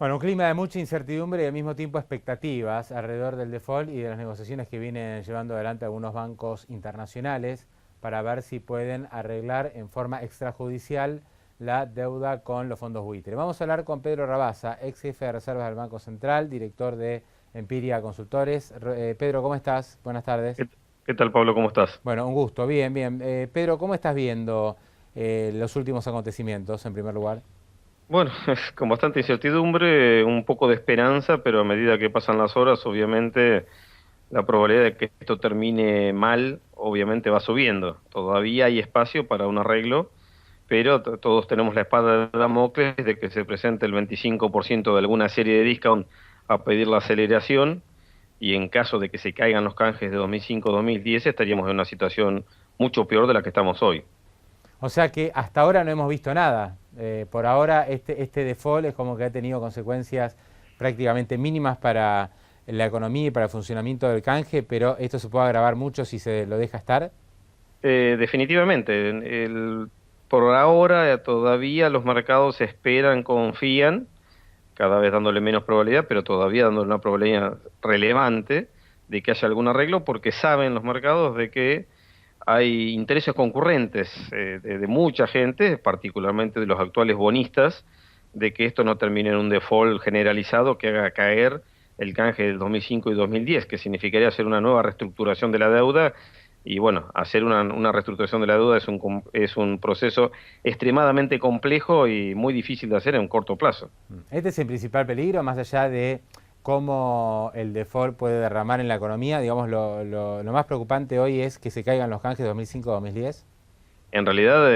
Bueno, un clima de mucha incertidumbre y al mismo tiempo expectativas alrededor del default y de las negociaciones que vienen llevando adelante algunos bancos internacionales para ver si pueden arreglar en forma extrajudicial la deuda con los fondos buitre. Vamos a hablar con Pedro Rabasa, ex jefe de reservas del Banco Central, director de Empiria Consultores. Pedro, ¿cómo estás? Buenas tardes. ¿Qué tal, Pablo? ¿Cómo estás? Bueno, un gusto, bien, bien. Pedro, ¿cómo estás viendo los últimos acontecimientos en primer lugar? Bueno, es con bastante incertidumbre, un poco de esperanza, pero a medida que pasan las horas, obviamente la probabilidad de que esto termine mal, obviamente va subiendo. Todavía hay espacio para un arreglo, pero todos tenemos la espada de Damocles de que se presente el 25% de alguna serie de discount a pedir la aceleración, y en caso de que se caigan los canjes de 2005-2010, estaríamos en una situación mucho peor de la que estamos hoy. O sea que hasta ahora no hemos visto nada. Por ahora este default es como que ha tenido consecuencias prácticamente mínimas para la economía y para el funcionamiento del canje, pero esto se puede agravar mucho si se lo deja estar. Definitivamente, por ahora todavía los mercados esperan, confían, cada vez dándole menos probabilidad, pero todavía dándole una probabilidad relevante de que haya algún arreglo, porque saben los mercados de que hay intereses concurrentes de mucha gente, particularmente de los actuales bonistas, de que esto no termine en un default generalizado que haga caer el canje del 2005 y 2010, que significaría hacer una nueva reestructuración de la deuda. Y bueno, hacer una reestructuración de la deuda es un proceso extremadamente complejo y muy difícil de hacer en un corto plazo. Este es el principal peligro, más allá de cómo el default puede derramar en la economía. Digamos, lo más preocupante hoy es que se caigan los canjes 2005-2010. En realidad,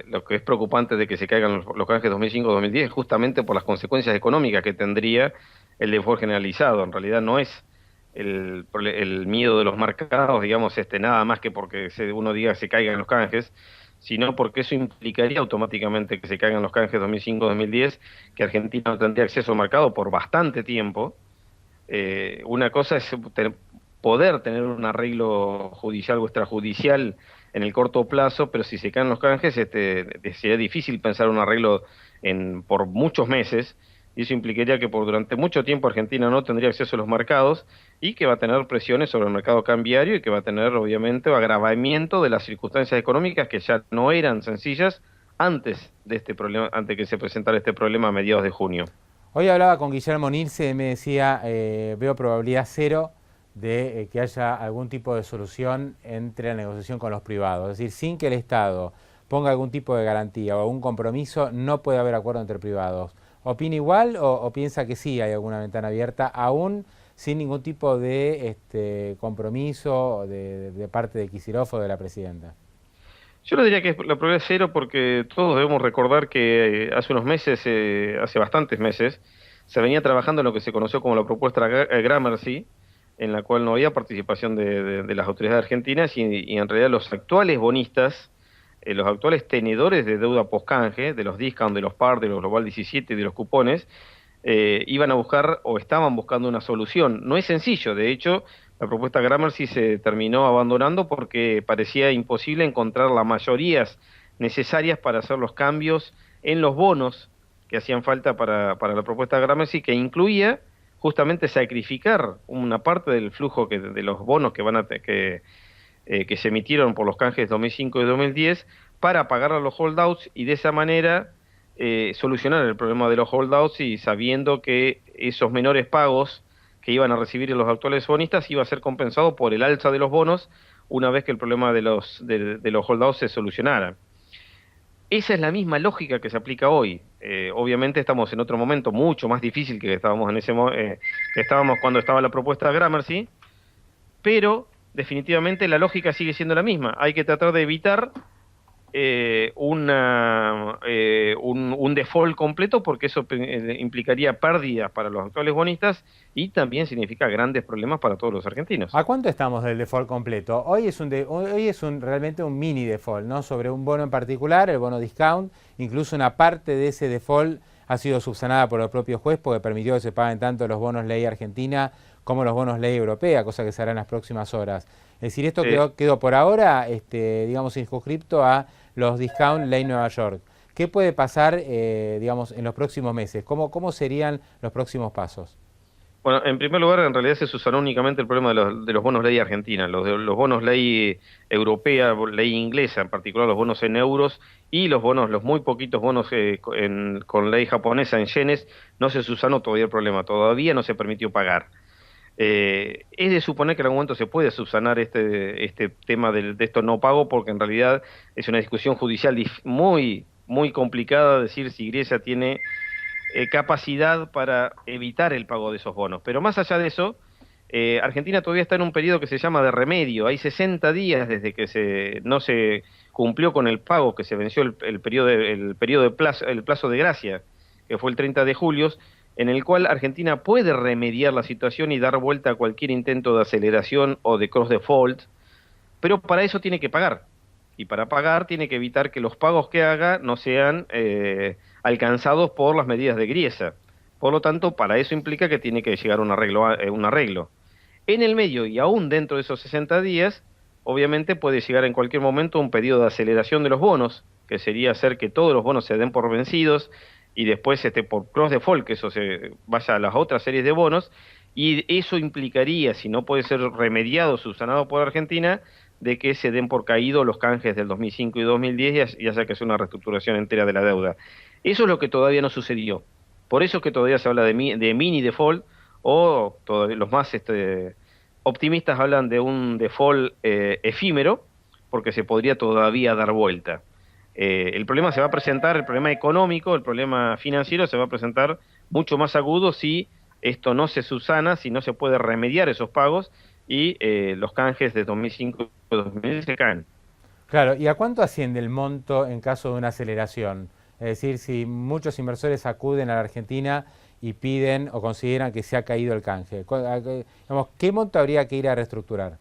lo que es preocupante de que se caigan los canjes 2005-2010 es justamente por las consecuencias económicas que tendría el default generalizado. En realidad no es el miedo de los mercados, digamos, nada más que porque uno diga que se caigan los canjes, sino porque eso implicaría automáticamente que se caigan los canjes 2005-2010, que Argentina no tendría acceso al mercado por bastante tiempo. Una cosa es poder tener un arreglo judicial o extrajudicial en el corto plazo, pero si se caen los canjes, sería difícil pensar un arreglo por muchos meses, y eso implicaría que durante mucho tiempo Argentina no tendría acceso a los mercados y que va a tener presiones sobre el mercado cambiario y que va a tener, obviamente, agravamiento de las circunstancias económicas que ya no eran sencillas antes de este problema, antes que se presentara este problema a mediados de junio. Hoy hablaba con Guillermo Nilce y me decía, veo probabilidad cero de que haya algún tipo de solución entre la negociación con los privados. Es decir, sin que el Estado ponga algún tipo de garantía o algún compromiso, no puede haber acuerdo entre privados. ¿Opina igual o piensa que sí hay alguna ventana abierta, aún sin ningún tipo de compromiso de parte de Kicillof o de la presidenta? Yo le diría que la probabilidad es cero porque todos debemos recordar que hace unos meses, hace bastantes meses, se venía trabajando en lo que se conoció como la propuesta Gramercy, en la cual no había participación de las autoridades argentinas y en realidad los actuales bonistas, los actuales tenedores de deuda post-canje, de los discount, de los par, de los Global 17 y de los cupones, iban a buscar o estaban buscando una solución. No es sencillo, de hecho, la propuesta Gramercy se terminó abandonando porque parecía imposible encontrar las mayorías necesarias para hacer los cambios en los bonos que hacían falta para la propuesta Gramercy, que incluía justamente sacrificar una parte del flujo de los bonos que se emitieron por los canjes 2005 y 2010 para pagar a los holdouts y de esa manera solucionar el problema de los holdouts, y sabiendo que esos menores pagos que iban a recibir los actuales bonistas iba a ser compensado por el alza de los bonos una vez que el problema de los holdouts se solucionara. Esa es la misma lógica que se aplica hoy. Obviamente estamos en otro momento mucho más difícil que estábamos que estábamos cuando estaba la propuesta de Gramercy, pero definitivamente la lógica sigue siendo la misma. Hay que tratar de evitar un default completo, porque eso implicaría pérdidas para los actuales bonistas y también significa grandes problemas para todos los argentinos. ¿A cuánto estamos del default completo? Hoy es realmente un mini default, ¿no? Sobre un bono en particular, el bono discount. Incluso una parte de ese default ha sido subsanada por el propio juez porque permitió que se paguen tanto los bonos ley argentina como los bonos ley europea, cosa que se hará en las próximas horas. Es decir, esto Eh, quedó por ahora, digamos, circunscripto a los discount ley Nueva York. ¿Qué puede pasar, digamos, en los próximos meses? ¿Cómo serían los próximos pasos? Bueno, en primer lugar, en realidad se subsanó únicamente el problema de los bonos ley argentina, los bonos ley europea, ley inglesa, en particular los bonos en euros y los muy poquitos bonos con ley japonesa en yenes, no se subsanó todavía el problema, todavía no se permitió pagar. Es de suponer que en algún momento se puede subsanar este tema de esto no pago, porque en realidad es una discusión judicial muy complicada decir si Grecia tiene capacidad para evitar el pago de esos bonos. Pero más allá de eso, Argentina todavía está en un periodo que se llama de remedio. Hay 60 días desde que no se cumplió con el pago, que se venció el plazo de gracia, que fue el 30 de julio, en el cual Argentina puede remediar la situación y dar vuelta a cualquier intento de aceleración o de cross default, pero para eso tiene que pagar. Y para pagar tiene que evitar que los pagos que haga no sean alcanzados por las medidas de Griesa. Por lo tanto, para eso implica que tiene que llegar un arreglo. En el medio y aún dentro de esos 60 días, obviamente puede llegar en cualquier momento un pedido de aceleración de los bonos, que sería hacer que todos los bonos se den por vencidos y después por cross default, que eso se vaya a las otras series de bonos, y eso implicaría, si no puede ser remediado, subsanado por Argentina, de que se den por caído los canjes del 2005 y 2010 y haya que hacer una reestructuración entera de la deuda. Eso es lo que todavía no sucedió. Por eso es que todavía se habla de mini default, o los más optimistas hablan de un default efímero, porque se podría todavía dar vuelta. El problema se va a presentar, el problema económico, el problema financiero se va a presentar mucho más agudo si esto no se subsana, si no se puede remediar esos pagos y los canjes de 2005 y 2010 se caen. Claro, ¿y a cuánto asciende el monto en caso de una aceleración? Es decir, si muchos inversores acuden a la Argentina y piden o consideran que se ha caído el canje, digamos, ¿qué monto habría que ir a reestructurar?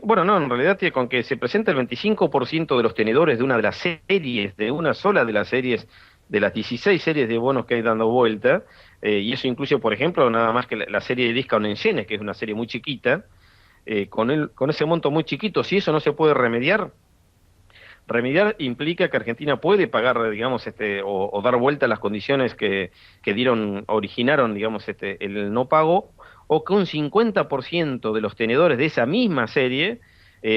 Bueno, no, en realidad con que se presente el 25% de los tenedores de una de las series, de una sola de las series, de las 16 series de bonos que hay dando vuelta, y eso incluye, por ejemplo, nada más que la serie de Discount en yenes, que es una serie muy chiquita, con ese monto muy chiquito, si eso no se puede remediar implica que Argentina puede pagar, digamos, o dar vuelta a las condiciones que originaron, digamos, el no pago, o que un 50% de los tenedores de esa misma serie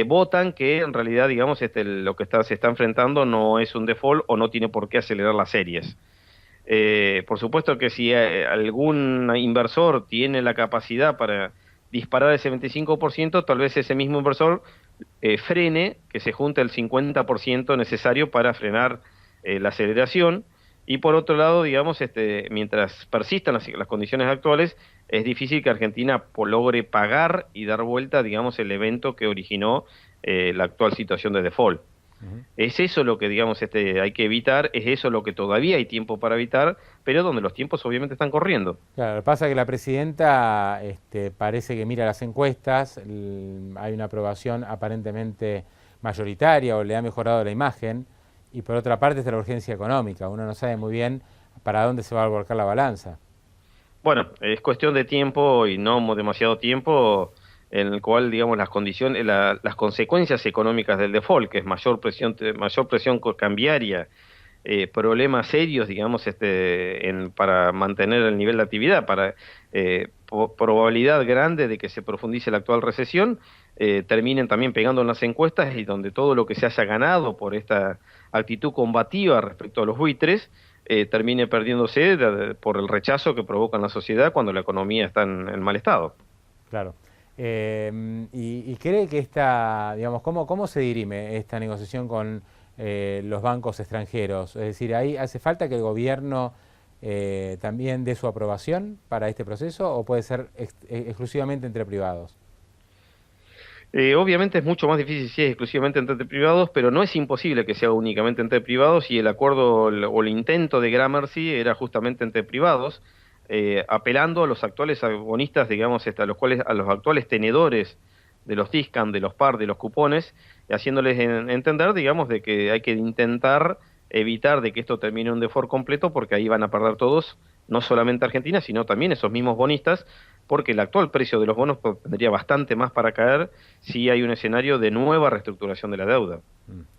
votan que en realidad, digamos, lo que se está enfrentando no es un default o no tiene por qué acelerar las series. Por supuesto que si algún inversor tiene la capacidad para disparar ese 25%, tal vez ese mismo inversor frene, que se junte el 50% necesario para frenar la aceleración. Y por otro lado, digamos, mientras persistan las condiciones actuales, es difícil que Argentina logre pagar y dar vuelta, digamos, el evento que originó la actual situación de default. Es eso lo que, digamos, hay que evitar, es eso lo que todavía hay tiempo para evitar, pero donde los tiempos obviamente están corriendo. Claro, lo que pasa es que la presidenta parece que mira las encuestas, hay una aprobación aparentemente mayoritaria o le ha mejorado la imagen, y por otra parte está la urgencia económica, uno no sabe muy bien para dónde se va a volcar la balanza. Bueno, es cuestión de tiempo y no demasiado tiempo en el cual, digamos, las condiciones, las consecuencias económicas del default, que es mayor presión cambiaria, problemas serios, digamos, para mantener el nivel de actividad, para probabilidad grande de que se profundice la actual recesión, terminen también pegando en las encuestas y donde todo lo que se haya ganado por esta actitud combativa respecto a los buitres, termine perdiéndose por el rechazo que provoca en la sociedad cuando la economía está en mal estado. Claro. Y cree que digamos, ¿cómo se dirime esta negociación con los bancos extranjeros? Es decir, ¿ahí hace falta que el gobierno también dé su aprobación para este proceso o puede ser exclusivamente entre privados? Obviamente es mucho más difícil si es exclusivamente entre privados, pero no es imposible que sea únicamente entre privados y el acuerdo o el intento de Gramercy era justamente entre privados, apelando a los actuales abonistas, digamos, a los actuales tenedores de los discount, de los par, de los cupones, y haciéndoles entender, digamos, de que hay que intentar evitar de que esto termine en un default completo, porque ahí van a perder todos, no solamente Argentina, sino también esos mismos bonistas, porque el actual precio de los bonos tendría bastante más para caer si hay un escenario de nueva reestructuración de la deuda.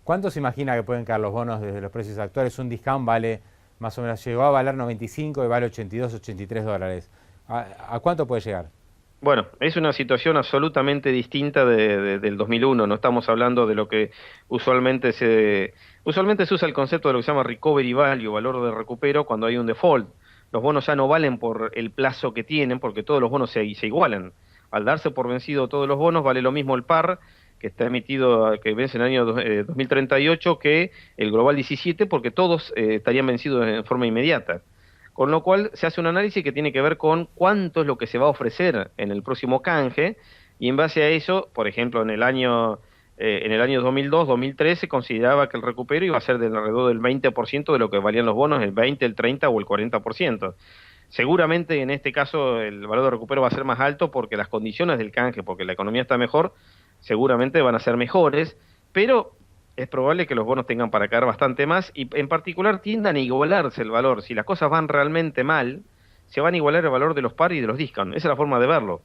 ¿Cuánto se imagina que pueden caer los bonos desde los precios actuales? Un discount vale, más o menos, llegó a valer 95 y vale 82, 83 dólares. ¿A cuánto puede llegar? Bueno, es una situación absolutamente distinta del 2001. No estamos hablando de lo que usualmente se usa el concepto de lo que se llama recovery value, valor de recupero, cuando hay un default. Los bonos ya no valen por el plazo que tienen, porque todos los bonos se igualan. Al darse por vencido todos los bonos, vale lo mismo el par, que está emitido, que vence en el año 2038, que el Global 17, porque todos estarían vencidos en forma inmediata. Con lo cual se hace un análisis que tiene que ver con cuánto es lo que se va a ofrecer en el próximo canje, y en base a eso, por ejemplo, en el año 2002, 2003 se consideraba que el recupero iba a ser del alrededor del 20% de lo que valían los bonos, el 20, el 30 o el 40%. Seguramente en este caso el valor de recupero va a ser más alto porque las condiciones del canje, porque la economía está mejor, seguramente van a ser mejores, pero es probable que los bonos tengan para caer bastante más y en particular tiendan a igualarse el valor. Si las cosas van realmente mal, se van a igualar el valor de los par y de los discount. Esa es la forma de verlo.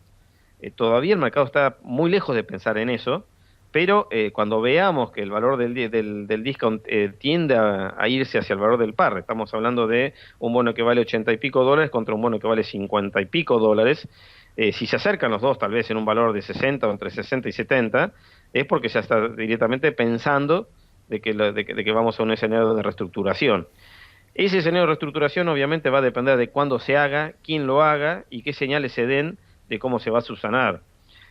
Todavía el mercado está muy lejos de pensar en eso, pero cuando veamos que el valor del discount tiende a irse hacia el valor del par, estamos hablando de un bono que vale 80 y pico dólares contra un bono que vale 50 y pico dólares, si se acercan los dos tal vez en un valor de 60 o entre 60 y 70, es porque ya está directamente pensando de que vamos a un escenario de reestructuración. Ese escenario de reestructuración obviamente va a depender de cuándo se haga, quién lo haga y qué señales se den de cómo se va a subsanar.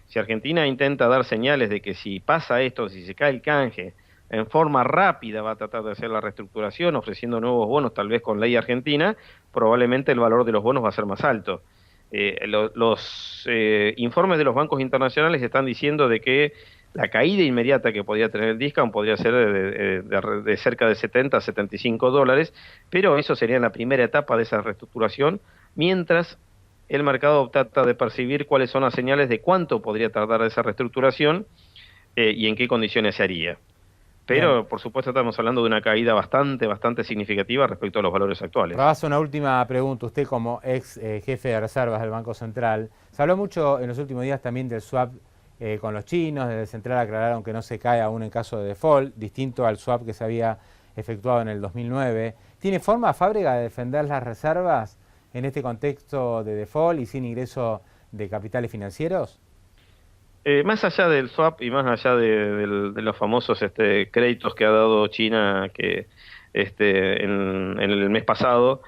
Si Argentina intenta dar señales de que si pasa esto, si se cae el canje, en forma rápida va a tratar de hacer la reestructuración, ofreciendo nuevos bonos, tal vez con ley argentina, probablemente el valor de los bonos va a ser más alto. Los informes de los bancos internacionales están diciendo de que la caída inmediata que podía tener el discount podría ser de cerca de 70 a 75 dólares, pero eso sería en la primera etapa de esa reestructuración, mientras el mercado trata de percibir cuáles son las señales de cuánto podría tardar esa reestructuración y en qué condiciones se haría. Pero, Bien. por supuesto, estamos hablando de una caída bastante significativa respecto a los valores actuales. Rabas, una última pregunta. Usted como ex jefe de reservas del Banco Central, se habló mucho en los últimos días también del swap con los chinos. Desde el Central aclararon que no se cae aún en caso de default, distinto al swap que se había efectuado en el 2009. ¿Tiene forma Fábrega de defender las reservas en este contexto de default y sin ingreso de capitales financieros? Más allá del swap y más allá de los famosos créditos que ha dado China en el mes pasado,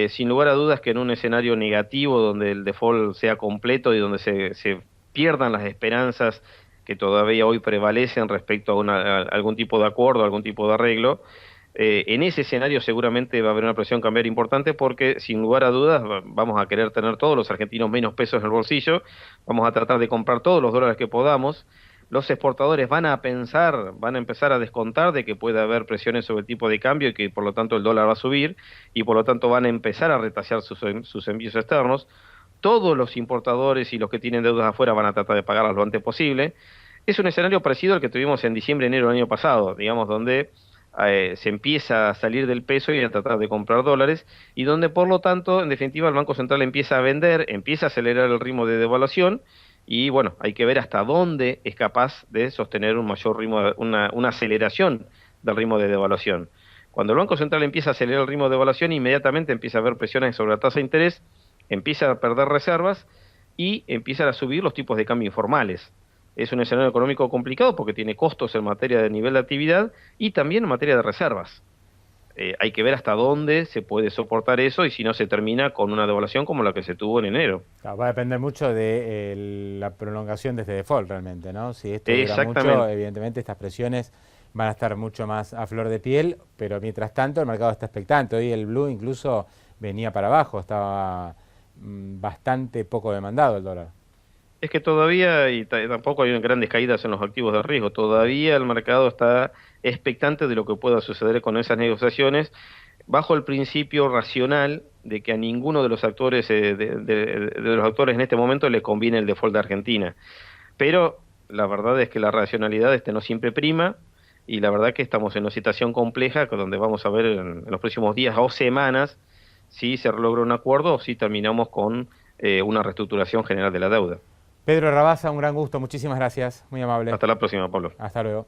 sin lugar a dudas que en un escenario negativo donde el default sea completo y donde se pierdan las esperanzas que todavía hoy prevalecen respecto a algún tipo de acuerdo, algún tipo de arreglo, en ese escenario seguramente va a haber una presión cambiaria importante porque sin lugar a dudas vamos a querer tener todos los argentinos menos pesos en el bolsillo, vamos a tratar de comprar todos los dólares que podamos, los exportadores van a empezar a descontar de que puede haber presiones sobre el tipo de cambio y que por lo tanto el dólar va a subir y por lo tanto van a empezar a retasear sus envíos externos, todos los importadores y los que tienen deudas afuera van a tratar de pagarlas lo antes posible. Es un escenario parecido al que tuvimos en diciembre, enero del año pasado, digamos, donde se empieza a salir del peso y a tratar de comprar dólares, y donde por lo tanto, en definitiva, el Banco Central empieza a vender, empieza a acelerar el ritmo de devaluación, y bueno, hay que ver hasta dónde es capaz de sostener un mayor ritmo, una aceleración del ritmo de devaluación. Cuando el Banco Central empieza a acelerar el ritmo de devaluación, inmediatamente empieza a haber presiones sobre la tasa de interés, empieza a perder reservas y empiezan a subir los tipos de cambio informales. Es un escenario económico complicado porque tiene costos en materia de nivel de actividad y también en materia de reservas. Hay que ver hasta dónde se puede soportar eso y si no se termina con una devaluación como la que se tuvo en enero. Claro, va a depender mucho de la prolongación de este default realmente, ¿no? Si esto dura Exactamente. mucho, evidentemente estas presiones van a estar mucho más a flor de piel, pero mientras tanto el mercado está expectante. Hoy el blue incluso venía para abajo, estaba bastante poco demandado el dólar. Es que todavía, y tampoco hay grandes caídas en los activos de riesgo, todavía el mercado está expectante de lo que pueda suceder con esas negociaciones, bajo el principio racional de que a ninguno de los actores, de los actores en este momento le conviene el default de Argentina. Pero la verdad es que la racionalidad no siempre prima. y la verdad que estamos en una situación compleja donde vamos a ver en los próximos días o semanas si se logra un acuerdo o si terminamos con una reestructuración general de la deuda. Pedro Rabasa, un gran gusto, muchísimas gracias, muy amable. Hasta la próxima, Pablo. Hasta luego.